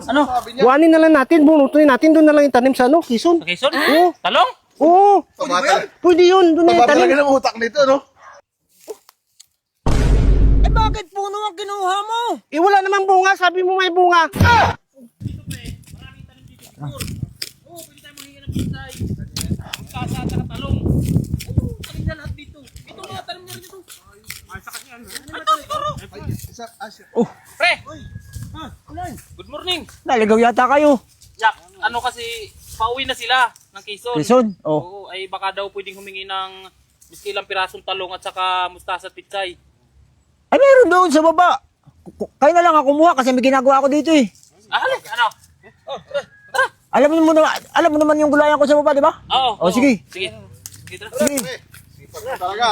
Ano? Buwanin na lang natin, bunutunin natin, doon na lang itanim sa ano, Quezon. Sa Quezon? Oo. Talong? Oo. Pwede yun, doon na Tabata itanim. lang ng utak nito, no? Eh bakit puno ang kinuha mo? Eh wala namang bunga, sabi mo may bunga. Dito pre, maraming tanim dito siguro. Oo, pwede tayo manghingi ng pizay. Kasa at saka talong. Oo, tanim na lahat dito. Ito mga tanim niya rin ito. Ay, sa kanya. Ito, siguro. Pre! Good morning. Naligaw yata kayo. Jack, ano kasi, pauwi na sila ng Quezon. Quezon? Oh. Oo, ay baka daw pwedeng humingi ng miski ilang pirasong talong at saka mustasa at pitsay. Ay meron doon sa baba. Kayo na lang ako kumuha kasi may ginagawa ako dito eh. Ano? Alam mo naman yung gulayan ko sa baba, di ba? Oo. Oh, sige. Sige. Sige, tara. Sige. Sipag mo talaga.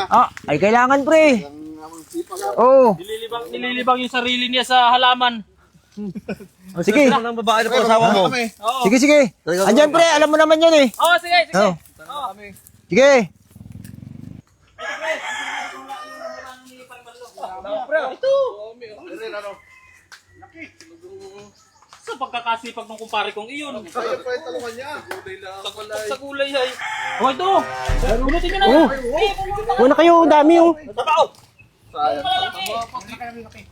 Ay kailangan pre. Ang sipag ka. Oo. Nililibang yung sarili niya sa halaman. Sige. Ang babae na po asawa mo. Oo. Sige, sige. Andyan pre, alam mo naman yan eh. Oo, sige, sige. Oo. Oo. Sige. Ito. Sa pagkakasipag ng kumpare kong iyon. Kaya pa yung talungan niya. Sa gulay ay. Oh, ito. Bunutin nyo na. Oo. Una kayo, dami oh.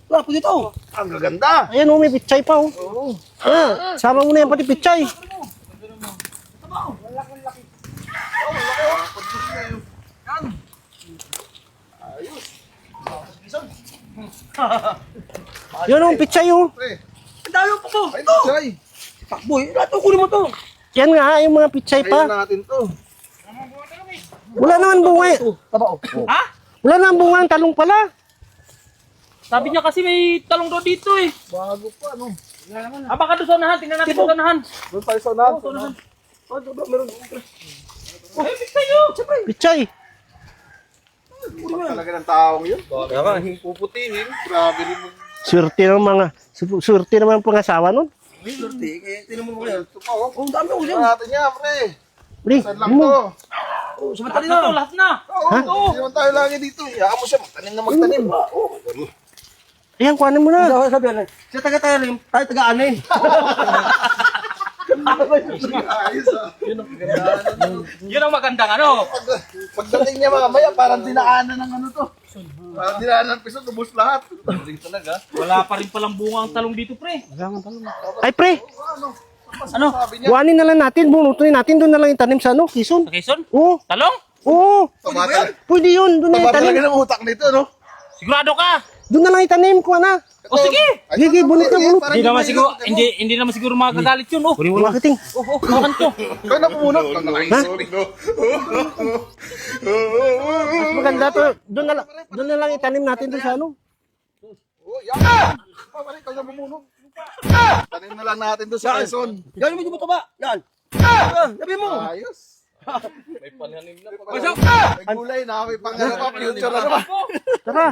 Lapo dito. Ang gaganda. Ayan oh, may pichay pa oh. Ah, sama mo na yan pati pichay. Yun oh, pichay oh. Pre, Ang dami pa to. ay ito. Chay. Takboy. Lato kunin mo to. Yan nga, yung mga pichay Ayun pa. natin to. Wala naman bunga eh. Taba oh. Ha? Wala naman bunga, ang talong pala. Sabi niya kasi may talong daw dito eh. Bago pa, no? Baka doon sa unahan. Tingnan natin sa unahan. Doon tayo sa unahan. Meron. Ay, tayo. Pichay. Talaga ng taong yun. Puputihin. Grabe rin mo. Swerte naman ang pangasawa nun. Tinan mo yan. Ito pa, oh. Ang dami ko Tingnan natin yan, pre. Pre, Saan lang yun mo. to? Lahat na to, lahat na. Oo, hindi naman tayo lagi dito. Iyaan mo siya, magtanim na magtanim. Ayan, kuhanin mo na. Sabi yan. Siya taga-tayo tayo taga-anin. Ayos, ah. Yun ang magandang ano. Pagdating niya mamaya, parang dinaanan ng ano to. Parang dinaanan ng piso, tubos lahat. Wala pa rin palang bunga ang talong dito, pre. Ay, pre, Ano? Sabi niya, buwanin na lang natin, bunutunin natin, doon na lang itanim sa ano, Quezon. Sa Quezon? Oo, Talong? oo. Pwede yun, doon na tabata itanim. lang ng utak nito, no? Sigurado ka? Doon na lang itanim, kuha na. O sige. Sige, bunot na bunot. Hindi naman siguro, hindi naman siguro magagalit yun, oh. Marketing. Hawakan to. Ikaw na pumunot. Sorry, no? Mas maganda to. Doon na lang itanim natin doon sa ano. Oh, yan! Pabalik, ikaw na pumunot. Tanim na lang natin doon sa Quezon. Gawin mo dito ba? Yan. Sabi mo. Ayos. May pananim na. May gulay na, may pangarap pa, future na naman. Tara,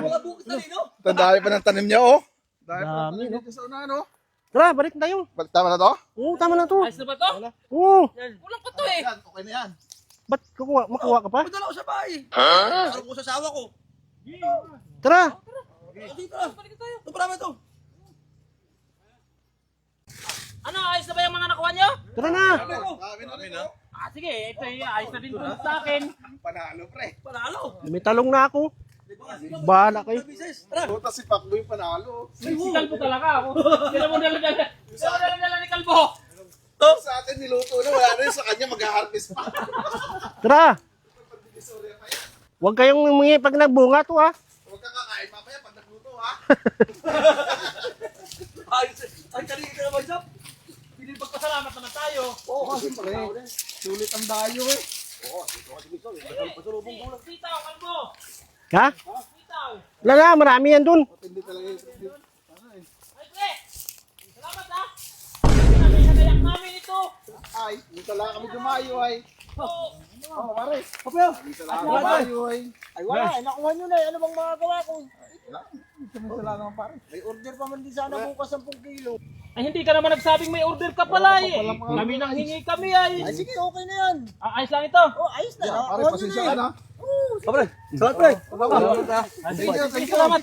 Tandaan pa ng tanim niya, oh. Dami, no? Sa una, no? tara, balik tayo. Balik tama na to? Oo, tama na to. Ayos na ba to? Oo, Kulang pa to eh. Yan, okay na yan. ba't makuha ka pa? Padala ko sa bahay. Ano ko sa asawa ko? Tara. Dito na. Ito para ito. Ano, ayos na ba yung mga nakuha nyo? Tara na. Dami na. Sige, ito ayos na din po sa akin. Panalo, pre. Panalo. May talong na ako. Bahala kayo. Buta si Pacboy panalo. Si Kalbo talaga. Sila mo dala ni Kalbo. Sa atin niluto na, wala na yun. Sa kanya mag-harvest pa. Tara. Huwag kayong humingi pag nagbunga to ha. Huwag kang kakain mamaya pag nagluto, ha? Ay, kanina ka naman siya. Pinipagpasalamat naman tayo. Oo, kasi pre. Sulit ang dayo, eh. Sitaw, Kalbo. Ha? Sitaw. Wala na, marami yan dun. Hindi talaga yun. Ay, pre. Salamat ha. Nagayak namin ito. Ay, hindi talaga kami dumayo, ay. Oo. Oo, pare. Kapyo. Hindi talaga kami dumayo, ay. Ay wala, nakuha nyo na. Ano bang magagawa ko? Hindi talaga naman, pare. May order pa man din sana bukas 10 kilo. Ay, hindi ka naman nagsabing may order ka pala eh. Kami nang hingi kami ay. Ay sige, okay na yan. Ayos lang ito. Oh, ayos na. Pare, Nakuha nyo pasensya na ka eh. na. Kapre, salamat pre. Thank you. Salamat.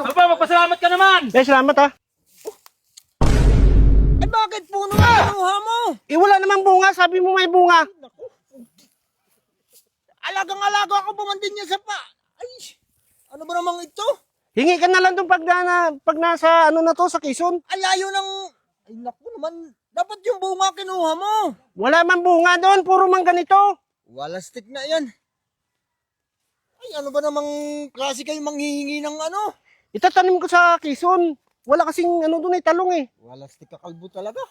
Ano ba, magpasalamat ka naman. Eh, salamat ha. Eh, wala namang bunga. Sabi mo may bunga. Naku. Alagang-alaga ako bumandin niya sa pa. Ay, ano ba namang ito? Hingi ka na lang doon pag nasa ano na to sa Quezon. Alayo ng... Ay, naku naman. Dapat yung bunga kinuha mo. Wala man bunga doon. Puro man ganito. Walastik na yan. Ay, ano ba namang klase kayo manghihingi ng ano? Itatanim ko sa Quezon. Wala kasing ano doon talong eh. Walastik ka kalbo talaga.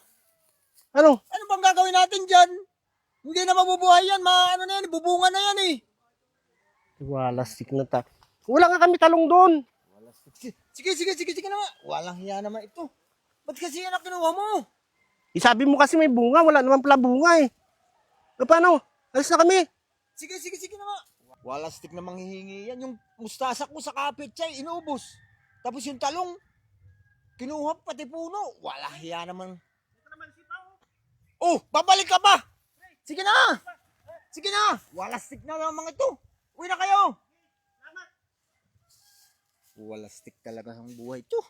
Ano? Ano bang gagawin natin dyan? Hindi na mabubuhay yan. Ano na yan, bubunga na yan eh. Walastik na ta. Wala nga kami talong doon. Walastik. Sige na nga. Walang hiya naman ito. Ba't kasi yan ang kinuha mo? Isabi mo kasi may bunga. Wala naman pala bunga eh. E, paano? Alis na kami. Sige na nga. Walastik na manghihingi yan. Yung mustasa ko sa kapitchay, inubos. Tapos yung talong, kinuha pati puno. Wala hiya naman. Oh, babalik ka ba? Sige na! Walastik na naman ito. Uwi na kayo! Walastik talaga ang buhay ito.